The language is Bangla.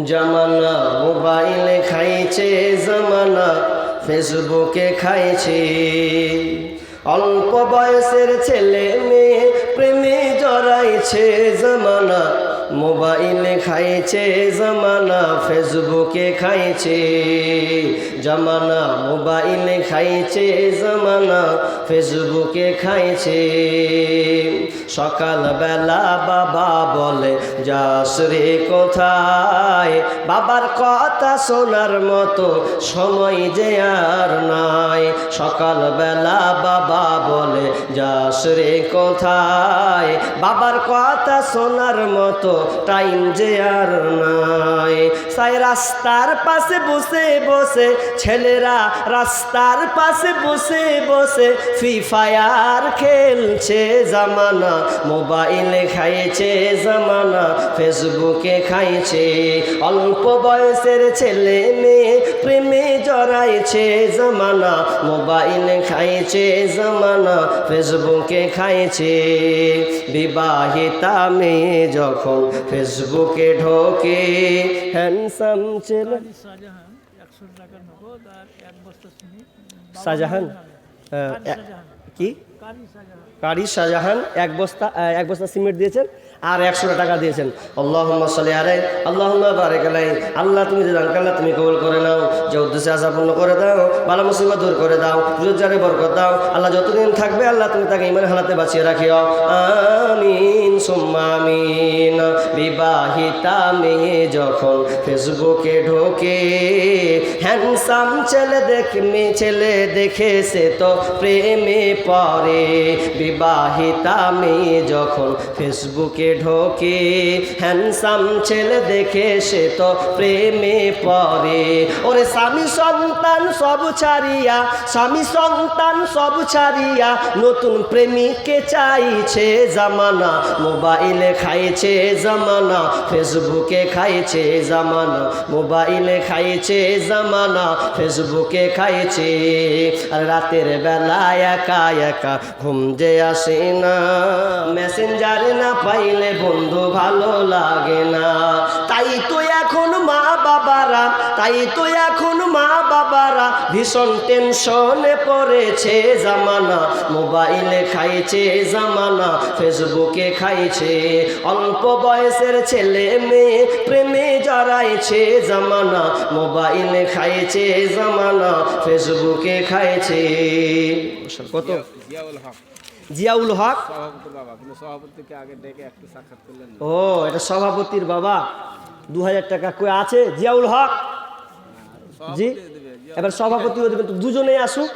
জামানা মোবাইলে খাইছে জামানা ফেসবুকে খাইছে অল্প বয়সের ছেলে মেয়ে প্রেমে জড়াইছে জামানা মোবাইলে খাইছে জামানা ফেসবুকে খাইছে জামানা মোবাইলে খাইছে জামানা ফেসবুকে খাইছে সকালবেলা বাবা বলে যাস রে কোথায় বাবার কথা শোনার মতো সময় যে আর নাই সকালবেলা বাবা বলে যাস রে কোথায় বাবার কথা শোনার মতো টাইম যে আর নাই সাই রাস্তার পাশে বসে বসে ছেলেরা রাস্তার পাশে বসে বসে ফ্রি ফায়ার খেলছে জামানা মোবাইলে খাইছে জামানা ফেসবুকে খাইছে অল্প বয়সের ছেলে মেয়ে প্রেমে জড়াইছে জামানা মোবাইলে খাইছে জামানা ফেসবুকে খাইছে বিবাহিতা মেয়ে যখন ফেসবুকে ঢোকে হ্যান্ডসাম ছেলে শাহজাহান কি কারি শাহজাহান এক বস্তা সিমেন্ট দিয়েছেন আর 100 টাকা দিয়েছেন আল্লাহুম্মা সাল্লি আলাইহি আল্লাহুম্মা বারিক আলাইহি আল্লাহ তুমি যে দান করলে তুমি কবুল করে নাও যে উদ্দেশ্যে আশা পূর্ণ করে দাও বালা মুসিবত দূর করে দাও রোজগারে বরকত দাও আল্লাহ যতদিন থাকবে আল্লাহ তুমি তাকে ঈমান হালাতে বাঁচিয়ে রাখিও আমিন সুম্মা আমিন বিবাহিতা মেয়ে যখন ফেসবুকে ঢোকে হ্যান্ডসাম ছেলে দেখে সে তো প্রেমে পড়ে বিবাহিতা মেয়ে যখন ফেসবুকে ঢোকে হ্যান্ডসাম ছেলে দেখে সে তো প্রেমে পড়ে ওরে স্বামী সন্তান সব ছাড়িয়া নতুন প্রেমিককে চাইছে জামানা মোবাইলে খাইছে জামানা ফেসবুকে খাইছে জামানা মোবাইলে খাইছে জামানা ফেসবুকে খাইছে আর রাতের বেলা একা একা ঘুম যে আসে না মেসেঞ্জারে না পাইলে বন্ধু ভালো লাগে না তাই তো এখন মা বাবারা ভীষণ টেনশনে পড়েছে জামানা মোবাইলে খাইছে জামানা ফেসবুকে খাইছে অল্প বয়সের ছেলে মেয়ে প্রেমে জড়াইছে জামানা মোবাইলে খাইছে জামানা ফেসবুকে খাইছে কত জিয়াউল হক ও এটা সভাপতির বাবা 2000 টাকা কই আছে জিয়াউল হক জি এবার সভাপতি দুজনেই আসুক।